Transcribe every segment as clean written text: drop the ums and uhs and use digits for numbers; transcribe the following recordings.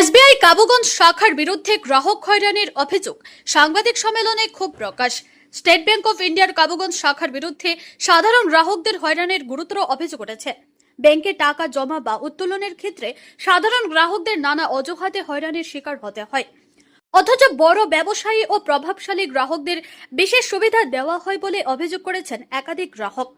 SBI Kabuganj শাখার বিরুদ্ধে গ্রাহক হয়রানির অভিযোগ, সাংবাদিক সম্মেলনে ক্ষোভ প্রকাশ। স্টেট ব্যাংক অফ ইন্ডিয়ার কাবুগঞ্জ শাখার বিরুদ্ধে সাধারণ গ্রাহকদের হয়রানির গুরুতর অভিযোগ উঠেছে। ব্যাংকে টাকা জমা বা উত্তোলনের ক্ষেত্রে সাধারণ গ্রাহকদের নানা অজুহাতে হয়রানির শিকার হতে হয়, অথচ বড় ব্যবসায়ী ও প্রভাবশালী গ্রাহকদের বিশেষ সুবিধা দেওয়া হয় বলে অভিযোগ করেছেন একাধিক গ্রাহক।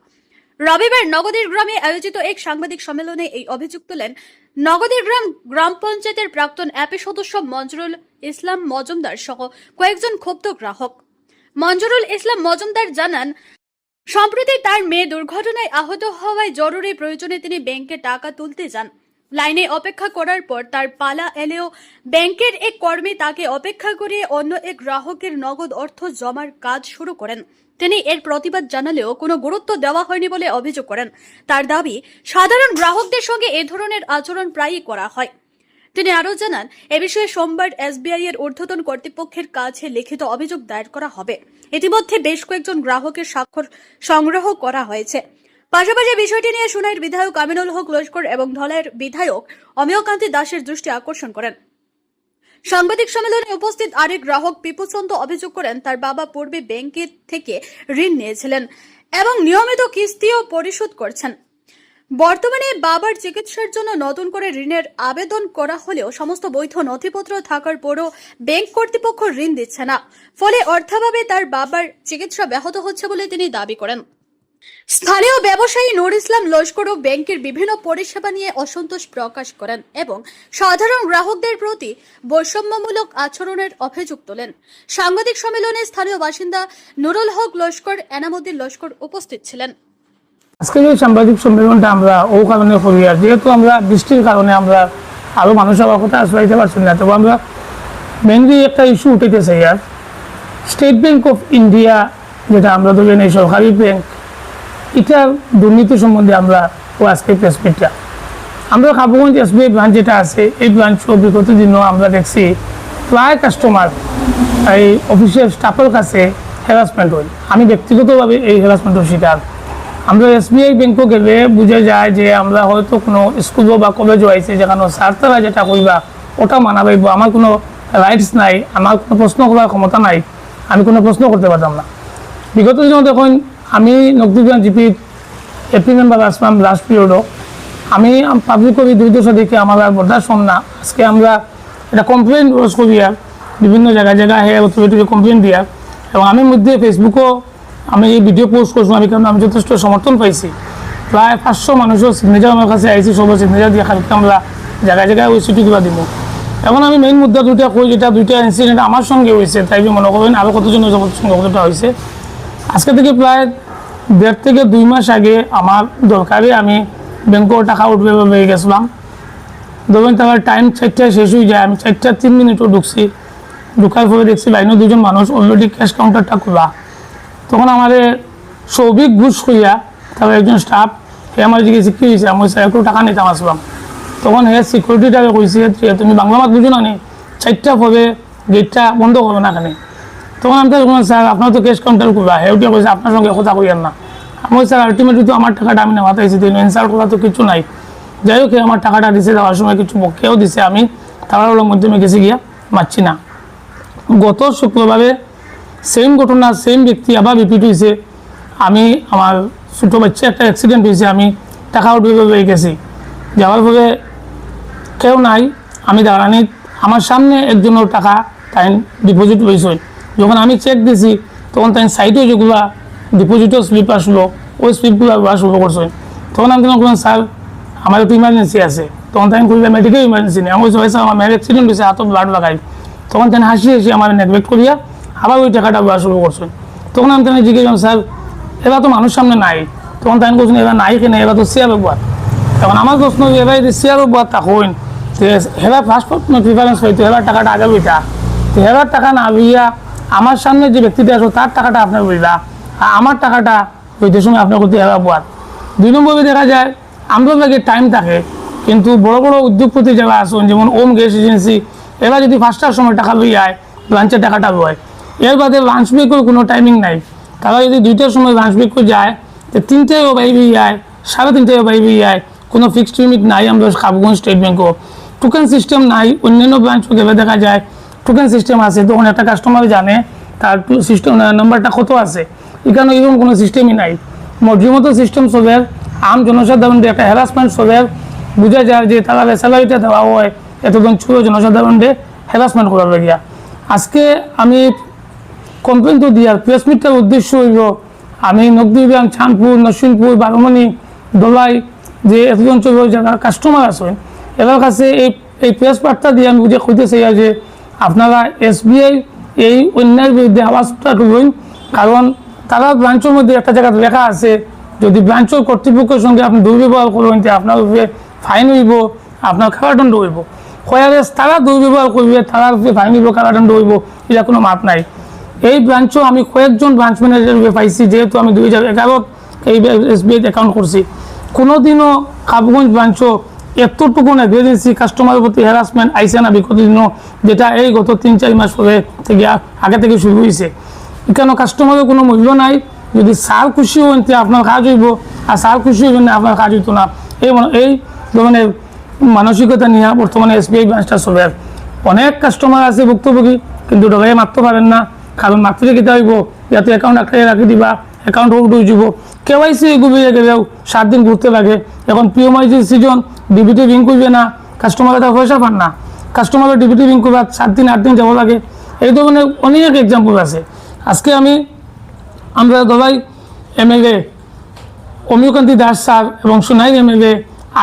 রবিবার নগদীর গ্রামে আয়োজিত এক সাংবাদিক সম্মেলনে এই অভিযোগ তোলেন নগদীর গ্রাম পঞ্চায়েতের প্রাক্তন অ্যাপি সদস্য মঞ্জুরুল ইসলাম মজুমদার সহ কয়েকজন ক্ষুব্ধ গ্রাহক। মঞ্জুরুল ইসলাম মজুমদার জানান, সম্প্রতি তার মেয়ে দুর্ঘটনায় আহত হওয়ায় জরুরি প্রয়োজনে তিনি ব্যাংকে টাকা তুলতে যান। লাইনে অপেক্ষা করার পর তার পালা এলেও ব্যাংকের এক কর্মী তাকে অপেক্ষা করিয়ে অন্য এক গ্রাহকের নগদ অর্থ জমার কাজ শুরু করেন। তিনি এর প্রতিবাদ জানালেও কোনো গুরুত্ব দেওয়া হয়নি বলে অভিযোগ করেন। তার দাবি, সাধারণ গ্রাহকদের সঙ্গে এ ধরনের আচরণ প্রায়ই করা হয়। তিনি আরও জানান, এ বিষয়ে সোমবার এসবিআই এর ঊর্ধ্বতন কর্তৃপক্ষের কাছে লিখিত অভিযোগ দায়ের করা হবে। ইতিমধ্যে বেশ কয়েকজন গ্রাহকের স্বাক্ষর সংগ্রহ করা হয়েছে। পাশাপাশি বিষয়টি নিয়ে সুনাইর বিধায়ক আমিনুল হক লস্কর এবং ধলাইয়ের বিধায়ক অমিয়কান্তি দাসের দৃষ্টি আকর্ষণ করেন। সাংবাদিক সম্মেলনে উপস্থিত আরেক গ্রাহক পিপু চন্দ অভিযোগ করেন, তার বাবা পূর্বে ব্যাংকের থেকে ঋণ নিয়েছিলেন এবং নিয়মিত কিস্তিও পরিশোধ করছেন। বর্তমানে বাবার চিকিৎসার জন্য নতুন করে ঋণের আবেদন করা হলেও সমস্ত বৈধ নথিপত্র থাকার পরও ব্যাংক কর্তৃপক্ষ ঋণ দিচ্ছে না, ফলে অর্থাভাবে তার বাবার চিকিৎসা ব্যাহত হচ্ছে বলে তিনি দাবি করেন। স্থানীয় ব্যবসায়ী নূর ইসলাম লস্করও ব্যাংকের বিভিন্ন পরিষেবা নিয়ে অসন্তোষ প্রকাশ করেন এবং সাধারণ গ্রাহকদের প্রতি বৈষম্যমূলক আচরণের অভিযোগ তোলেন। সাংবাদিক সম্মেলনে স্থানীয় বাসিন্দা নুরুল হক লস্কর, এনামুদ্দিন লস্কর উপস্থিত ছিলেন। আজকে যে সাংবাদিক সম্মেলনটা আমরা ও কারণে করি, আর যেহেতু আমরা বৃষ্টির কারণে আমরা আরো মানুষ আমার কথা আসতে পারছি না, তবে আমরা মেনলি একটা ইস্যু উঠেতে চাই। আর স্টেট ব্যাংক অফ ইন্ডিয়া, যেটা আমরা ধরেন এই সরকারি ব্যাংক, এটার দুর্নীতি সম্বন্ধে আমরা আজকে প্রেস মিটটা আমরা কাবুগঞ্জ এসবিআই ব্রাঞ্চ যেটা আছে, এই ব্রাঞ্চ বিগত দিনও আমরা দেখছি প্রায় কাস্টমার এই অফিসিয়াল স্টাফের কাছে হ্যারাসমেন্ট হয়। আমি ব্যক্তিগতভাবে এই হ্যারাসমেন্টের শিকার। আমরা এসবিআই ব্যাংকও গেলে বোঝা যায় যে আমরা হয়তো কোনো স্কুলও বা কলেজও আইছে, যেখানে স্যার তারা যেটা কইবা ওটা মানা পাইব, আমার কোনো রাইটস নাই, আমার কোনো প্রশ্ন করার ক্ষমতা নাই, আমি কোনো প্রশ্ন করতে পারতাম না। বিগত দিনও দেখুন, আমি নগদীগ্রাম জিপির এপি মেম্বার আসলাম লাস্ট পিরিয়ডও, আমি পাবলিক করি 2 বছর দেখে আমার আর বরদাস্ত না। আজকে আমরা এটা কমপ্লেন রোজ করি আর বিভিন্ন জায়গায় হেয়ার অথরিটিকে কমপ্লেন দিয়া, এবং আমি মধ্যে ফেসবুকও আমি এই ভিডিও পোস্ট করছিলাম। আমি কারণ আমি যথেষ্ট সমর্থন পাইছি, প্রায় 500 মানুষের সিগনেচার আমার কাছে আইসি, সব সিগনেচার দিয়ে খালি আমরা জায়গায় জায়গায় ওই সিটিগুলো দিব। এখন আমি মেইন মুদ্রা দুইটা কই, যেটা দুইটা ইনসিডেন্ট আমার সঙ্গে হয়েছে, তাই মনে করবেন আরও কতজনের সঙ্গে কতটা হয়েছে। আজকে থেকে প্রায় 1.5 থেকে 2 মাস আগে আমার দরকারে আমি ব্যাংকের টাকা উঠবে পেয়ে গেছিলাম। ধরুন তার টাইম 4টায় শেষ হয়ে যায়, আমি 4টা 3 মিনিটও ঢুকছি। ঢুকার পরে দেখছি লাইনে 2জন মানুষ অলরেডি ক্যাশ কাউন্টারটা খোলা। তখন আমাদের সৌভিক ঘুষ কইয়া তারপর একজন স্টাফ, সে আমার জিজ্ঞেস কী হয়েছে, আমি স্যার একটু টাকা নিতাম আসলাম। তখন হে সিকিউরিটিটাকে কইছে, তুমি বাংলা মাত বুঝো না নি, 4টা পরে গেটটা বন্ধ করবে না এখানে। তখন আমি তাই বললাম, স্যার আপনার তো ক্যাশ কাউন্টার খোলা, হেউটিয়া কইছে আপনার সঙ্গে কথা কইয়ার না। আমি স্যার আলটিমেটলি তো আমার টাকাটা আমি নেওয়াতে এসেছি, ইনসাল্ট করা তো কিছু নাই। যাই হোক, আমার টাকাটা দিছে, যাওয়ার সময় কিছু বকেও দিছে, আমি তাড়াহুড়োর মাধ্যমে গেছি গিয়া মারছি না। গত শুক্রবারে সেম ঘটনা, সেম ব্যক্তি আবার রিপিট হয়েছে। আমি আমার ছোটো বাচ্চা একটা অ্যাক্সিডেন্ট হয়েছে, আমি টাকা উঠবে পেয়ে গেছি। যাওয়ার পরে কেউ নাই, আমি দাঁড়ানি, আমার সামনে একজনের টাকা তাই ডিপোজিট হয়েছে। যখন আমি চেক দিছি তখন তাই সাইডে যেগুলো ডিপোজিটও স্লিপ আসলো, ওই স্লিপগুলো আসা শুরু করছে। তখন আমি বললাম, স্যার আমার একটু ইমার্জেন্সি আছে। তখন তাই করলে মেডিকেল ইমার্জেন্সি নেই। আমি বলছি, স্যার আমার মেয়ের অ্যাক্সিডেন্ট হয়েছে, হাতও ব্লাড লাগাই। তখন তাই হাসি আমার নেগলেক্ট করিয়া আবার ওই টাকাটা দেওয়া শুরু করছেন। তখন আমি তাই জিজ্ঞেস, স্যার এবার তো মানুষ সামনে নাই। তখন তাই করছেন, এবার নাই কেন, এবার তো চেয়ার ব্যবহার। তখন আমার প্রশ্ন, এবার যদি চেয়ার ব্যবহার তা হইন, হেবার ফার্স্ট প্রিফারেন্স হইতো, হেবার টাকাটা আগে লইতা। তো হেবার টাকা না লইয়া আমার সামনে যে ব্যক্তিটা আসো তার টাকাটা আপনার বইলা, আর আমার টাকাটা হইতে সময় আপনার করতে হেবার ব্যবহার। 2 নম্বরে দেখা যায় আমরা লাগে টাইম থাকে, কিন্তু বড় বড় উদ্যোগপতি যারা আসুন, যেমন ওম গ্যাস এজেন্সি, এরা যদি 5টার সময় টাকা লই আয়, লাঞ্চের টাকাটা লয়। এর বাদে লাঞ্চ ব্রেকের কোনো টাইমিং নাই। তারা যদি 2টার সময় লাঞ্চ ব্রেক করে যায়, তো 3টায়ও বাইরে যায়, 3:30টায়ও বাইরে যায়, কোনো ফিক্সড লিমিট নাই আমরা কাবুগঞ্জ স্টেট ব্যাংকও। টোকেন সিস্টেম নাই। অন্যান্য ব্রাঞ্চ গেলে দেখা যায় টোকেন সিস্টেম আছে, তখন একটা কাস্টমার জানে তার সিস্টেম নাম্বারটা কত আছে। এখানে এরকম কোনো সিস্টেমই নাই। মর্জি মতো সিস্টেম চলে, আম জনসাধারণদের একটা হ্যারাসমেন্ট চলে, বোঝা যায় যে তারা স্যালারিটা দেওয়া হয় এতজন ছোট জনসাধারণদের হ্যারাসমেন্ট করার লাগিয়া। আজকে আমি কমপ্লেন তো দিয়ার প্রেস মিটটার উদ্দেশ্য হইল আমি নকদিগ্রাম, চাঁদপুর, নরসিংপুর, বারোমণি, দোলাই যে এতজন ছোট যারা কাস্টমার আছেন এদের কাছে এই প্রেস বার্তা দিয়ে আমি বুঝে কইতে চাই যে আপনারা SBI এই অন্যায়ের বিরুদ্ধে আওয়াজটা তুলুন। কারণ তারা ব্রাঞ্চের মধ্যে একটা জায়গায় লেখা আছে যদি ব্রাঞ্চের কর্তৃপক্ষের সঙ্গে আপনি দুর্ব্যবহার করবেন আপনার উপরে ফাইন হইব, আপনার কারাদণ্ড হইব। কয়ারেস তারা দুর্ব্যবহার করবে, তারা উপরে ফাইন হইব, কারাদণ্ড হইব, এটা কোনো মাপ নাই। এই ব্রাঞ্চও আমি কয়েকজন ব্রাঞ্চ ম্যানেজার পাইছি, যেহেতু আমি 2011 এই SBI অ্যাকাউন্ট করছি। কোনোদিনও কাবগঞ্জ ব্রাঞ্চও এতটুকু নেগলিজেন্সি কাস্টমারের প্রতি হ্যারাসমেন্ট আইসে না বিগত দিনও, যেটা এই গত 3-4 মাস পরে থেকে আগে থেকে শুরু হয়েছে। এখানে কাস্টমারের কোনো মূল্য নাই। যদি স্যার খুশি হন আপনার কাজ হইব, আর স্যার খুশি হইবেন না আপনার কাজ হইতো না। এই ধরনের মানসিকতা নিয়ে বর্তমানে SBI ব্রাঞ্চটা চলে। অনেক কাস্টমার আছে ভুক্তভোগী, কিন্তু ডগাইয়ে মারতে পারেন না। কারণ মাতৃ কিতা হইব ইয়াতে অ্যাকাউন্ট একটা রাখি দিবা, অ্যাকাউন্ট হোল্ড হয়ে যাব। KYC এগুবিয়ে গেলেও 7 দিন ঘুরতে লাগে। এখন PMIG সিজন ডিবিটি রিং করবে না, কাস্টমারের তার পয়সা পান না। কাস্টমারের ডিবিটি রিং করবার 7 দিন 8 দিন যাব লাগে। এই ধরনের অনেক এক্সাম্পল আছে। আজকে আমরা দলাই MLA অমিয়কান্তি দাস স্যার এবং সোনাইর MLA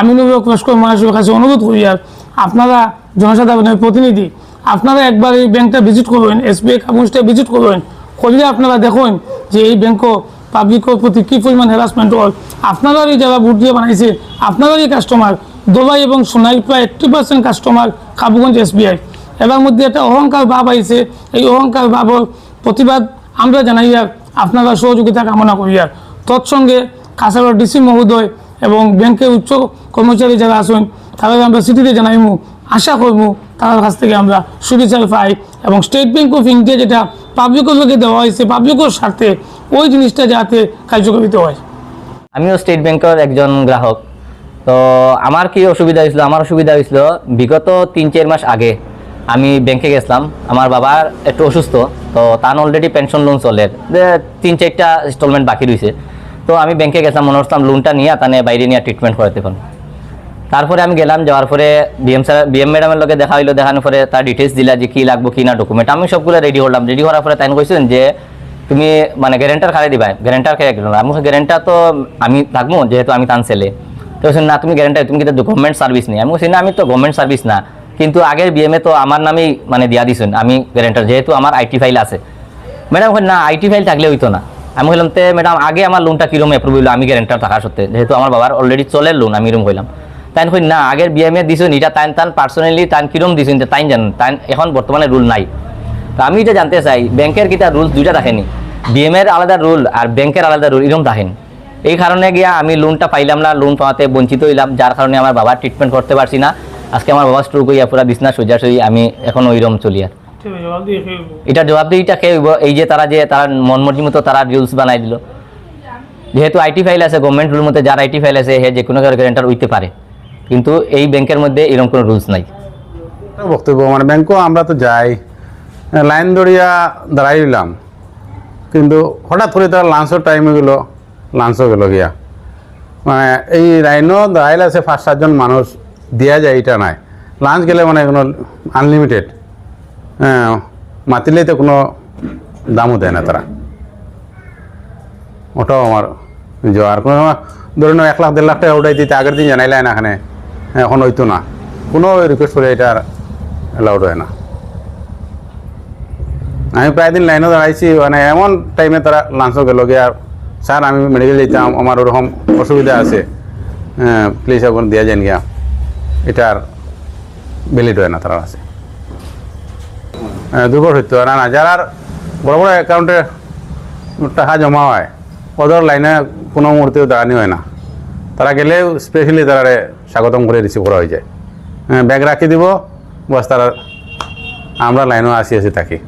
আমিনুল হক লস্কর মহাশয়ের কাছে অনুরোধ করি, আর আপনারা জনসাধারণের প্রতিনিধি, আপনারা একবার এই ব্যাংকটা ভিজিট করবেন, SBI কাবগঞ্জটা ভিজিট করবেন, করলে আপনারা দেখুন যে এই ব্যাংকও পাবলিকের প্রতি কী পরিমাণ হ্যারাসমেন্ট হল। আপনারাই যারা ভোট দিয়ে বানাইছে আপনারাই কাস্টমার। দোলাই এবং সোনাই প্রায় 80% কাস্টমার কাবগঞ্জ SBI। এবার মধ্যে একটা অহংকার ভাব আইছে, এই অহংকার ভাবের প্রতিবাদ আমরা জানাই আর আপনারা সহযোগিতা কামনা করি। আর তৎসঙ্গে কাছাড়ের DC মহোদয় এবং ব্যাংকের উচ্চ কর্মচারী যারা আছেন তারা আমরা চিঠিতে জানাইমু, আশা করবো তার কাছ থেকে আমরা সুবিচার পাই এবং স্টেট ব্যাংক অফ ইন্ডিয়া যেটা পাবলিকের লোকে দেওয়া হয়েছে পাবলিকের স্বার্থে ওই জিনিসটা যাতে কার্যকরিত হয়। আমিও স্টেট ব্যাংকের একজন গ্রাহক। তো আমার কি অসুবিধা হয়েছিল? আমার অসুবিধা হয়েছিল বিগত 3-4 মাস আগে আমি ব্যাংকে গেছিলাম। আমার বাবার একটু অসুস্থ, তো তার অলরেডি পেনশন লোন চলে, 3-4টা ইনস্টলমেন্ট বাকি রয়েছে। তো আমি ব্যাংকে গেছিলাম, মনে করছিলাম লোনটা নিয়ে তানে বাইরে নিয়ে ট্রিটমেন্ট করাতে পারবো। তারপরে আমি গেলাম, যাওয়ার পরে BM ম্যাডামের লোকে দেখা হইলো। দেখানোর পরে তার ডিটেলস দিলা যে কী লাগবো কী না ডকুমেন্ট। আমি সবগুলো রেডি করলাম। রেডি করার পরে তাই কইছেন যে তুমি মানে গ্যারেন্টার খারে দিবা, গ্যারেন্টার খেয়ে গেল। আমি গ্যারেন্টার তো আমি থাকবো, যেহেতু আমি তান ছেলে। তো বলছেন না তুমি গ্যারেন্টার, তুমি কিন্তু গভর্নমেন্ট সার্ভিস নেই। আমি বলছি না আমি তো গভর্নমেন্ট সার্ভিস না, কিন্তু আগের BM তো আমার নামেই মানে দিয়া দিছেন আমি গ্যারেন্টার, যেহেতু আমার IT ফাইল আছে। ম্যাডাম না IT ফাইল থাকলে হইতো না। আমি বললাম তে ম্যাডাম আগে আমার লোনটা কিরম অ্যাপ্রুভ হইলো আমি গ্যারেন্টার থাকার সত্ত্বে, যেহেতু আমার বাবার অলরেডি চলে লোন, আমি এরকম কইলাম। তাই কই না আগের BM দিছেন এটা তান পার্সোনালি তান কিরম দিছেন তাই জানেন, তাই এখন বর্তমানে রুল নাই। তো আমি এটা জানতে চাই ব্যাংকের কিটা রুলস দুইটা থাকেনি, BM এর আলাদা রুল আর ব্যাংকের আলাদা রুল এরকম থাকেন। এই কারণে গিয়া আমি লোনটা পাইলাম না, লোন পাওয়াতে বঞ্চিত হইলাম, যার কারণে আমার বাবার ট্রিটমেন্ট করতে পারছি না। আজকে আমার বাবা স্ট্রোক হইয়া পুরা বিছনা সোজাসুজি আমি এখন ওইরকম চলি। আর এটা জবাবদিহিটা কে হইব? এই যে তারা মন মর্জি মতো তারা রুলস বানাই দিল। যেহেতু IT ফাইল আছে গভর্নমেন্ট রুল মধ্যে, যার IT ফাইল আছে হে যে কোনো গ্যারেন্টার হইতে পারে, কিন্তু এই ব্যাংকের মধ্যে এরকম কোনো রুলস নাই। বক্তব্য মানে ব্যাংকও আমরা তো যাই, লাইন ধরিয়া দাঁড়াইলাম, কিন্তু হঠাৎ করে তারা লাঞ্চের টাইমে গেলো, লাঞ্চও গেল গিয়া মানে এই লাইনও দাঁড়াইলে আছে 5-7 জন মানুষ দেওয়া যায়, এটা নাই। লাঞ্চ গেলে মানে কোনো আনলিমিটেড, মাতিলেই তো কোনো দামও দেয় না তারা। ওটাও আমার যাওয়ার কোনো ধরুন 1 লাখ 1.5 লাখ টাকা উঠাই দিতে আগের দিন জানাইলে না, এখানে এখন হইতো না, কোনো রিকোয়েস্ট করে এটা অ্যালাউড হয় না। আমি প্রায় দিন লাইনও দাঁড়াইছি, মানে এমন টাইমে তারা লাঞ্চও গেল গিয়ে, আর স্যার আমি মেডিকেল যেতাম, আমার ওরকম অসুবিধা আছে, প্লিজ এখন দেওয়া যান গিয়া, এটার ভ্যালিড হয় না তারা আছে। দুর্বল হইতো আর না, যারা বড় বড় অ্যাকাউন্টে টাকা জমা হয় ওদের লাইনে কোনো মুহূর্তেও দাঁড়ানি হয় না। তারা গেলেও স্পেশালি তারা স্বাগতম করে রিসিভ করা হয়ে যায়, ব্যাগ রাখি দিব বাস, তারা আমরা লাইনও আসি থাকি।